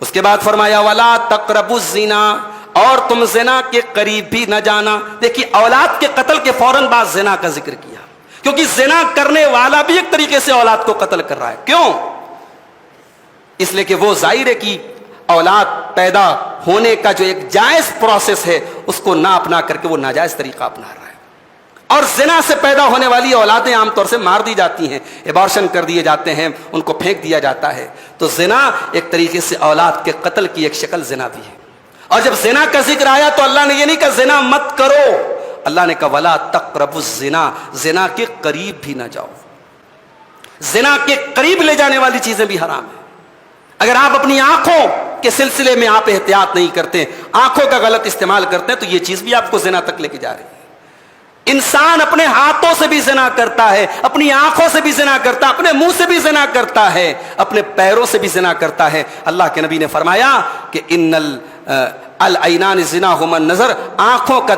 اس کے بعد فرمایا ولا تقربوا الزنا، اور تم زنا کے قریب بھی نہ جانا۔ دیکھیے اولاد کے قتل کے فوراً بعد زنا کا ذکر کیا، کیونکہ زنا کرنے والا بھی ایک طریقے سے اولاد کو قتل کر رہا ہے۔ کیوں؟ اس لیے کہ وہ ظاہر ہے کہ اولاد پیدا ہونے کا جو ایک جائز پروسیس ہے اس کو نہ اپنا کر کے وہ ناجائز طریقہ اپنا رہا ہے، اور زنا سے پیدا ہونے والی اولادیں عام طور سے مار دی جاتی ہیں، ایبارشن کر دیے جاتے ہیں، ان کو پھینک دیا جاتا ہے۔ تو زنا ایک طریقے سے اولاد کے قتل کی ایک شکل زنا بھی ہے۔ اور جب زنا کا ذکر آیا تو اللہ نے یہ نہیں کہا زنا مت کرو، اللہ نے کہا ولا تقربوا الزنا، زنا کے قریب بھی نہ جاؤ۔ زنا کے قریب لے جانے والی چیزیں بھی حرام ہیں۔ اگر آپ اپنی آنکھوں کے سلسلے میں آپ احتیاط نہیں کرتے، آنکھوں کا غلط استعمال کرتے ہیں، تو یہ چیز بھی آپ کو زنا تک لے کے جا رہی ہے۔ انسان اپنے ہاتھوں سے بھی زنا کرتا ہے، اپنی آنکھوں سے بھی زنا کرتا ہے، اپنے منہ سے بھی زنا کرتا ہے، اپنے پیروں سے بھی زنا کرتا ہے۔ اللہ کے نبی نے فرمایا کہ ان العینان زناہما النظر، آنکھوں کا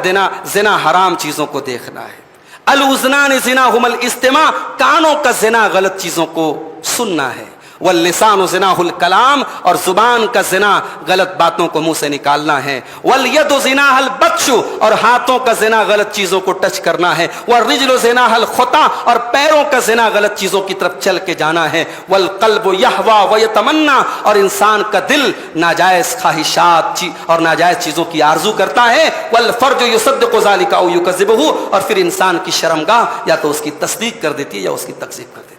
زنا حرام چیزوں کو دیکھنا ہے۔ الاذنان زناہما الاستماع، کانوں کا زنا غلط چیزوں کو سننا ہے۔ واللسان زناہ الکلام، اور زبان کا زنا غلط باتوں کو منہ سے نکالنا ہے۔ والید زناہ البطش، اور ہاتھوں کا زنا غلط چیزوں کو ٹچ کرنا ہے۔ والرجل زناہ الخطا، اور پیروں کا زنا غلط چیزوں کی طرف چل کے جانا ہے۔ والقلب یہوی ویتمنا، اور انسان کا دل ناجائز خواہشات اور ناجائز چیزوں کی آرزو کرتا ہے۔ والفرج یصدق ذلک او یکذبہ، اور پھر انسان کی شرمگاہ یا تو اس کی تصدیق کر دیتی ہے یا اس کی تکذیب کر دیتی ہے۔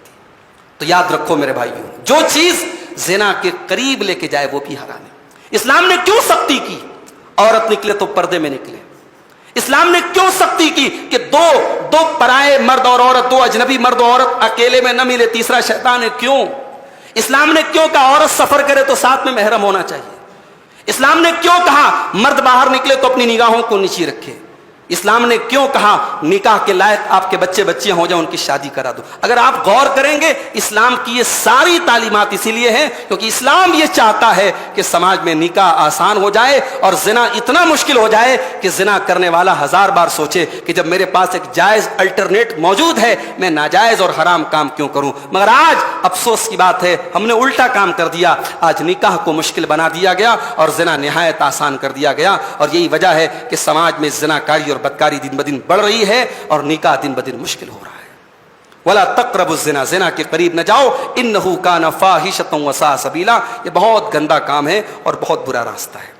تو یاد رکھو میرے بھائیوں، جو چیز زنا کے قریب لے کے جائے وہ بھی حرام ہے۔ اسلام نے کیوں سختی کی؟ عورت نکلے تو پردے میں نکلے۔ اسلام نے کیوں سختی کی کہ دو پرائے مرد اور عورت، دو اجنبی مرد اور عورت اکیلے میں نہ ملے، تیسرا شیطان ہے؟ کیوں؟ اسلام نے کیوں کہا عورت سفر کرے تو ساتھ میں محرم ہونا چاہیے؟ اسلام نے کیوں کہا مرد باہر نکلے تو اپنی نگاہوں کو نیچی رکھے؟ اسلام نے کیوں کہا نکاح کے لائق آپ کے بچے بچیاں ہو جائیں ان کی شادی کرا دو؟ اگر آپ غور کریں گے اسلام کی یہ ساری تعلیمات اسی لیے ہیں کیونکہ اسلام یہ چاہتا ہے کہ سماج میں نکاح آسان ہو جائے اور زنا اتنا مشکل ہو جائے کہ زنا کرنے والا ہزار بار سوچے کہ جب میرے پاس ایک جائز الٹرنیٹ موجود ہے میں ناجائز اور حرام کام کیوں کروں۔ مگر آج افسوس کی بات ہے ہم نے الٹا کام کر دیا، آج نکاح کو مشکل بنا دیا گیا اور زنا نہایت آسان کر دیا گیا، اور یہی وجہ ہے کہ سماج میں زناکاری اور بدکاری دن بدن بڑھ رہی ہے اور نکاح دن بدن مشکل ہو رہا ہے۔ ولا تقربوا الزنا، زنا کے قریب نہ جاؤ، انہ کان فاحشۃ وساء سبیلا، یہ بہت گندا کام ہے اور بہت برا راستہ ہے۔